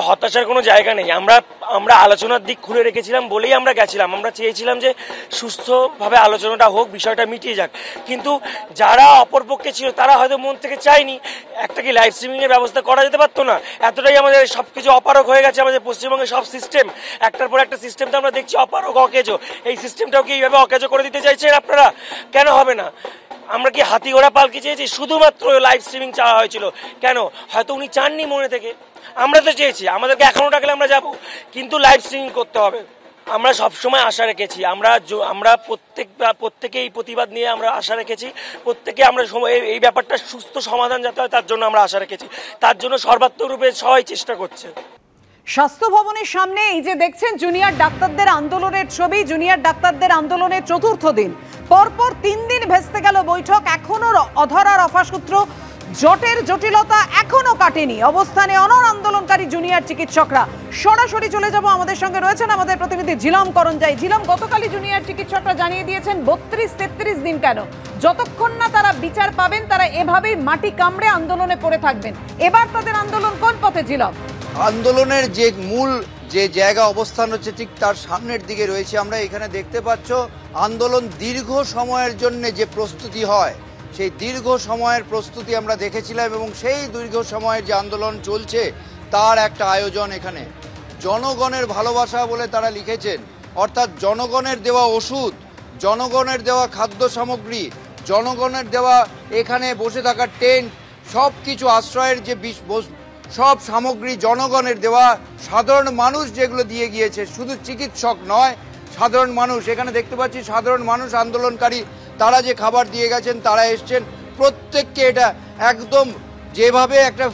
হতাশার কোনো জায়গা নেই। আমরা আলোচনার দিক খুলে রেখেছিলাম বলেই আমরা গেছিলাম। আমরা চেয়েছিলাম যে সুস্থভাবে আলোচনাটা হোক, বিষয়টা মিটিয়ে যাক। কিন্তু যারা অপরপক্ষে ছিল তারা হয়তো মন থেকে চায়নি। একটা কি লাইভ স্ট্রিমিংয়ের ব্যবস্থা করা যেতে পারতো না? এতটাই আমাদের সব কিছু অপারগ হয়ে গেছে আমাদের পশ্চিমবঙ্গের সব সিস্টেম, একটার পর একটা সিস্টেম তো আমরা দেখছি অপারগ, অকেজো। এই সিস্টেমটাও কি এইভাবে অকেজো করে দিতে চাইছেন আপনারা? কেন হবে না? আমরা কি হাতি ঘোড়া পালকি চেয়েছি? শুধুমাত্র লাইভ স্ট্রিমিং চাওয়া হয়েছিল। কেন? হয়তো উনি চাননি মনে থেকে, আমরা তো চেয়েছি, আমাদেরকে এখনও ডাকলে আমরা যাব, কিন্তু লাইভ স্ট্রিমিং করতে হবে। আমরা সবসময় আশা রেখেছি, আমরা প্রত্যেকে এই প্রতিবাদ নিয়ে আমরা আশা রেখেছি, প্রত্যেকে আমরা এই ব্যাপারটা সুস্থ সমাধান যাতে হয় তার জন্য আমরা আশা রেখেছি। তার জন্য সর্বাত্মকরূপে সবাই চেষ্টা করছে। স্বাস্থ্য ভবনের সামনে এই যে দেখছেন জুনিয়র ডাক্তারদের আন্দোলনের ছবি, জুনিয়র ডাক্তারদের আন্দোলনের চতুর্থ দিন, পরপর 3 দিন ভেস্তে গেল বৈঠক, এখনো অধরা রফাসূত্র, জটের জটিলতা এখনো কাটেনি। অবস্থানে অনড় আন্দোলনকারী জুনিয়র চিকিৎসকরা। সরাসরি চলে যাব, আমাদের সঙ্গে রয়েছেন আমাদের প্রতিনিধি ঝিলম করঞ্জাই। ঝিলম, গতকালই জুনিয়র চিকিৎসকরা জানিয়ে দিয়েছেন 32-33 দিন কেন, যতক্ষণ না তারা বিচার পাবেন তারা এভাবেই মাটি কামড়ে আন্দোলনে পড়ে থাকবেন। এবার তাদের আন্দোলন কোন পথে ঝিলম? আন্দোলনের যে মূল যে জায়গা অবস্থান হচ্ছে ঠিক তার সামনের দিকে রয়েছে। আমরা এখানে দেখতে পাচ্ছ আন্দোলন দীর্ঘ সময়ের জন্য যে প্রস্তুতি হয়, সেই দীর্ঘ সময়ের প্রস্তুতি আমরা দেখেছিলাম এবং সেই দীর্ঘ সময়ের যে আন্দোলন চলছে তার একটা আয়োজন এখানে। জনগণের ভালোবাসা বলে তারা লিখেছেন, অর্থাৎ জনগণের দেওয়া ওষুধ, জনগণের দেওয়া খাদ্য সামগ্রী, জনগণের দেওয়া এখানে বসে থাকার টেন্ট, সব কিছু আশ্রয়ের যে সব সামগ্রী জনগণের দেওয়া, সাধারণ মানুষ যেগুলো দিয়ে গিয়েছে, শুধু চিকিৎসক নয়, সাধারণ মানুষ। এখানে দেখতে পাচ্ছি সাধারণ মানুষ আন্দোলনকারী, তারা যে খাবার দিয়ে গেছেন, তারা এসছেন প্রত্যেককে। এটা একদম যেভাবে একটা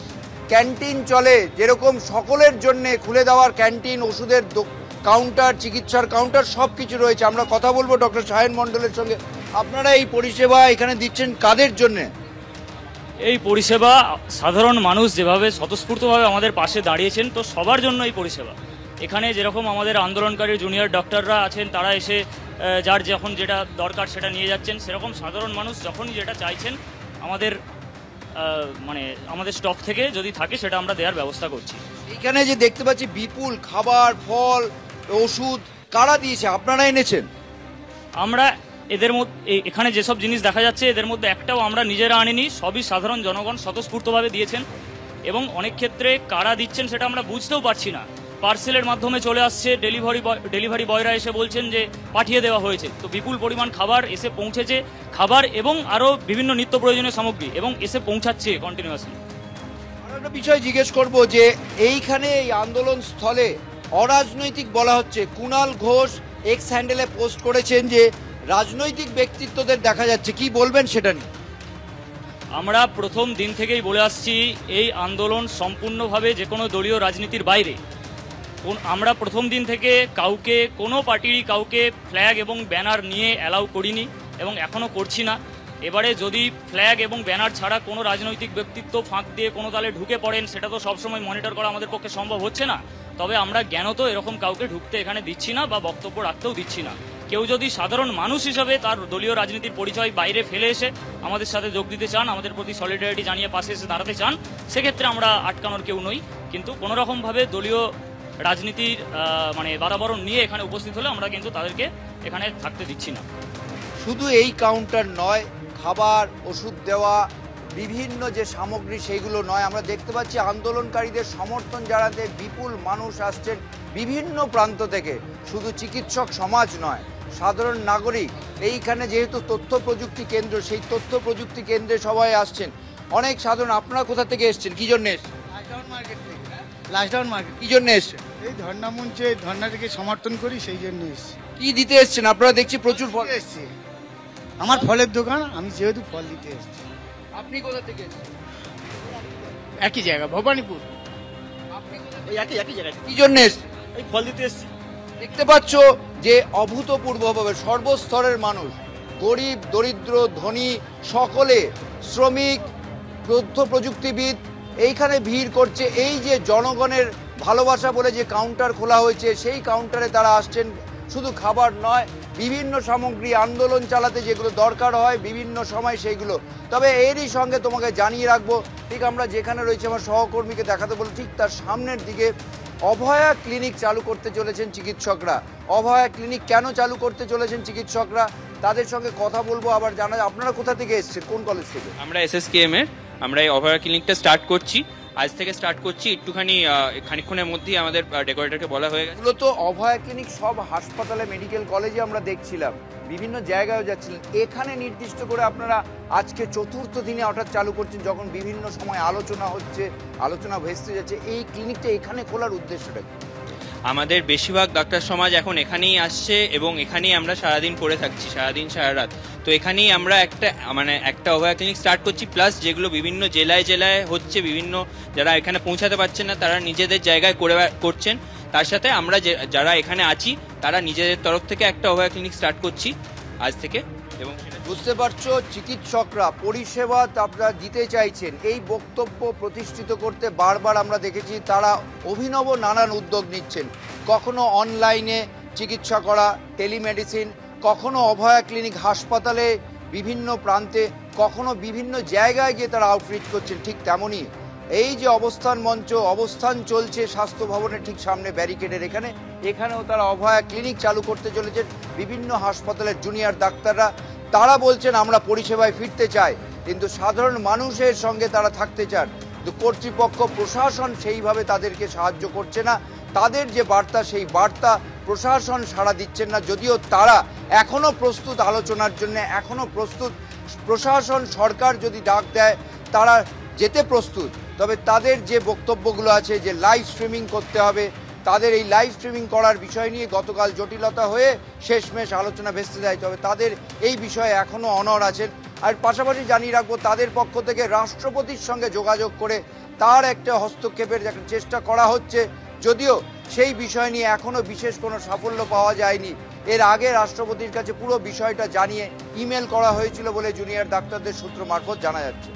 ক্যান্টিন চলে, যেরকম সকলের জন্যে খুলে দেওয়ার ক্যান্টিন, ওষুধের কাউন্টার, চিকিৎসার কাউন্টার, সব কিছু রয়েছে। আমরা কথা বলবো ডক্টর সায়ন মণ্ডলের সঙ্গে। আপনারা এই পরিষেবা এখানে দিচ্ছেন কাদের জন্যে? এই পরিষেবা সাধারণ মানুষ যেভাবে স্বতঃস্ফূর্তভাবে আমাদের পাশে দাঁড়িয়েছেন, তো সবার জন্য এই পরিষেবা। এখানে যেরকম আমাদের আন্দোলনকারী জুনিয়র ডক্টররা আছেন, তারা এসে যার যখন যেটা দরকার সেটা নিয়ে যাচ্ছেন, সেরকম সাধারণ মানুষ যখনই যেটা চাইছেন আমাদের স্টক থেকে যদি থাকে সেটা আমরা দেওয়ার ব্যবস্থা করছি। এখানে যে দেখতে পাচ্ছি বিপুল খাবার, ফল, ওষুধ কারা দিয়েছে? আপনারা এনেছেন? আমরা এদের মধ্যে এখানে যেসব জিনিস দেখা যাচ্ছে এদের মধ্যে একটাও আমরা নিজেরা আনিনি, সবই সাধারণ জনগণ স্বতঃস্ফূর্তভাবে দিয়েছেন। এবং অনেক ক্ষেত্রে কারা দিচ্ছেন সেটা আমরা বুঝতেও পারছি না, পার্সেলের মাধ্যমে চলে আসছে, ডেলিভারি বয়রা এসে বলছেন যে পাঠিয়ে দেওয়া হয়েছে। তো বিপুল পরিমাণ খাবার এসে পৌঁছেছে, খাবার এবং আরও বিভিন্ন নিত্য প্রয়োজনীয় সামগ্রী, এবং এসে পৌঁছাচ্ছে কন্টিনিউয়াসলি। একটা বিষয় জিজ্ঞেস করব যে এইখানে এই আন্দোলন স্থলে অরাজনৈতিক বলা হচ্ছে, কুণাল ঘোষ এক্স হ্যান্ডেলে পোস্ট করেছেন যে রাজনৈতিক ব্যক্তিত্বদের দেখা যাচ্ছে, কি বলবেন সেটা নিয়ে? আমরা প্রথম দিন থেকেই বলে আসছি এই আন্দোলন সম্পূর্ণভাবে যে কোনো দলীয় রাজনীতির বাইরে। আমরা প্রথম দিন থেকে কাউকে, কোনো পার্টিরই কাউকে ফ্ল্যাগ এবং ব্যানার নিয়ে অ্যালাউ করিনি এবং এখনও করছি না। এবারে যদি ফ্ল্যাগ এবং ব্যানার ছাড়া কোনো রাজনৈতিক ব্যক্তিত্ব ফাঁক দিয়ে কোনো দলে ঢুকে পড়েন, সেটা তো সবসময় মনিটর করা আমাদের পক্ষে সম্ভব হচ্ছে না। তবে আমরা জ্ঞানত এরকম কাউকে ঢুকতে এখানে দিচ্ছি না বা বক্তব্য রাখতেও দিচ্ছি না। কেউ যদি সাধারণ মানুষ হিসাবে তার দলীয় রাজনীতির পরিচয় বাইরে ফেলে এসে আমাদের সাথে যোগ দিতে চান, আমাদের প্রতি সলিডারিটি জানিয়ে পাশে এসে দাঁড়াতে চান, সেক্ষেত্রে আমরা আটকানোর কেউ নই। কিন্তু কোনোরকমভাবে দলীয় রাজনীতির বাতাবরণ নিয়ে এখানে উপস্থিত হলে আমরা কিন্তু তাদেরকে এখানে থাকতে দিচ্ছি না। শুধু এই কাউন্টার নয়, খাবার, ওষুধ দেওয়া, বিভিন্ন যে সামগ্রী সেইগুলো নয়, আমরা দেখতে পাচ্ছি আন্দোলনকারীদের সমর্থন জানাতে বিপুল মানুষ আসছেন বিভিন্ন প্রান্ত থেকে। শুধু চিকিৎসক সমাজ নয়, সাধারণ নাগরিক। এইখানে যেহেতু তথ্য প্রযুক্তি কেন্দ্র, সেই তথ্য প্রযুক্তি কেন্দ্রে সবাই আসছেন। অনেক সাধারণ। আপনারা কোথা থেকে এসছেন, কি জন্য এসছেন? লাস্টডাউন মার্কেট। কি জন্য এসছেন? এই ধর্ণা মঞ্চে, ধর্ণাটিকে সমর্থন করি, সেই জন্য এসছি। কি দিতে এসছেন আপনারা? দেখছি প্রচুর ফল এসছি, আমার ফলের দোকান, আমি যেহেতু ফল দিতে এসছি। আপনি কোথা থেকে এসছেন? একই জায়গা, ভবানীপুর। একই জায়গায় কি জন্য এসছেন? এই ফল দিতে এসছি। দেখতে পাচ্ছ যে অভূতপূর্বভাবে সর্বস্তরের মানুষ, গরিব, দরিদ্র, ধনী, সকলে, শ্রমিক, তথ্য প্রযুক্তিবিদ এইখানে ভিড় করছে। এই যে জনগণের ভালোবাসা বলে যে কাউন্টার খোলা হয়েছে, সেই কাউন্টারে তারা আসছেন। শুধু খাবার নয়, বিভিন্ন সামগ্রী আন্দোলন চালাতে যেগুলো দরকার হয় বিভিন্ন সময় সেইগুলো। তবে এরই সঙ্গে তোমাকে জানিয়ে রাখবো, ঠিক আমরা যেখানে রয়েছে আমার সহকর্মীকে দেখাতে বলি, ঠিক তার সামনের দিকে অভয়া ক্লিনিক চালু করতে চলেছেন চিকিৎসকরা। অভয়া ক্লিনিক কেন চালু করতে চলেছেন চিকিৎসকরা, তাদের সঙ্গে কথা বলবো। আবার জানা, আপনারা কোথা থেকে এসেছেন, কোন কলেজ থেকে? আমরা SSKM এর আমরা এই অভয়া ক্লিনিকটা স্টার্ট করছি, আজ থেকে স্টার্ট করছি। একটুখানি খানিকক্ষণের মধ্যেই আমাদের ডেকোরেটরকে বলা হয়ে গেছে। মূলত অভয়া ক্লিনিক সব হাসপাতালে, মেডিকেল কলেজে আমরা দেখছিলাম, বিভিন্ন জায়গায়ও যাচ্ছিলেন। এখানে নির্দিষ্ট করে আপনারা আজকে চতুর্থ দিনে হঠাৎ চালু করছেন, যখন বিভিন্ন সময় আলোচনা হচ্ছে, আলোচনা ভেস্তে যাচ্ছে। এই ক্লিনিকটা এখানে খোলার উদ্দেশ্যটা কি? আমাদের বেশিরভাগ ডাক্তার সমাজ এখন এখানেই আসছে এবং এখানেই আমরা সারাদিন পড়ে থাকছি, সারাদিন সারা রাত। তো এখানেই আমরা একটা অভয়া ক্লিনিক স্টার্ট করছি, প্লাস যেগুলো বিভিন্ন জেলায় জেলায় হচ্ছে, বিভিন্ন যারা এখানে পৌঁছাতে পারছেন না তারা নিজেদের জায়গায় করছেন। তার সাথে আমরা যারা এখানে আছি তারা নিজেদের তরফ থেকে একটা অভয়া ক্লিনিক স্টার্ট করছি আজ থেকে। এবং বুঝতে পারছো, চিকিৎসকরা পরিষেবা আপনারা দিতে চাইছেন, এই বক্তব্য প্রতিষ্ঠিত করতে বারবার আমরা দেখেছি তারা অভিনব নানান উদ্যোগ নিচ্ছেন। কখনো অনলাইনে চিকিৎসা করা, টেলিমেডিসিন, কখনো অভয়া ক্লিনিক হাসপাতালে বিভিন্ন প্রান্তে, কখনো বিভিন্ন জায়গায় গিয়ে তারা আউটরিচ করছেন। ঠিক তেমনই এই যে অবস্থান চলছে স্বাস্থ্য ভবনের ঠিক সামনে ব্যারিকেডের এখানেও তারা অভয়া ক্লিনিক চালু করতে চলেছেন। বিভিন্ন হাসপাতালের জুনিয়র ডাক্তাররা তারা বলছেন আমরা পরিষেবায় ফিরতে চাই, কিন্তু সাধারণ মানুষের সঙ্গে তারা থাকতে চান, কিন্তু কর্তৃপক্ষ প্রশাসন সেইভাবে তাদেরকে সাহায্য করছে না। তাদের যে বার্তা, সেই বার্তা প্রশাসন সাড়া দিচ্ছেন না। যদিও তারা এখনো প্রস্তুত আলোচনার জন্য, এখনো প্রস্তুত, প্রশাসন সরকার যদি ডাক দেয় তারা যেতে প্রস্তুত। তবে তাদের যে বক্তব্যগুলো আছে যে লাইভ স্ট্রিমিং করতে হবে, তাদের এই লাইভ স্ট্রিমিং করার বিষয় নিয়ে গতকাল জটিলতা হয়ে শেষমেশ আলোচনা ভেস্তে যায়। তবে তাদের এই বিষয়ে এখনও অনড় আছেন। আর পাশাপাশি জানিয়ে রাখবো, তাদের পক্ষ থেকে রাষ্ট্রপতির সঙ্গে যোগাযোগ করে তার একটা হস্তক্ষেপের চেষ্টা করা হচ্ছে, যদিও সেই বিষয় নিয়ে এখনও বিশেষ কোনো সাফল্য পাওয়া যায়নি। এর আগে রাষ্ট্রপতির কাছে পুরো বিষয়টা জানিয়ে ইমেল করা হয়েছিল বলে জুনিয়র ডাক্তারদের সূত্র মারফত জানা যাচ্ছে।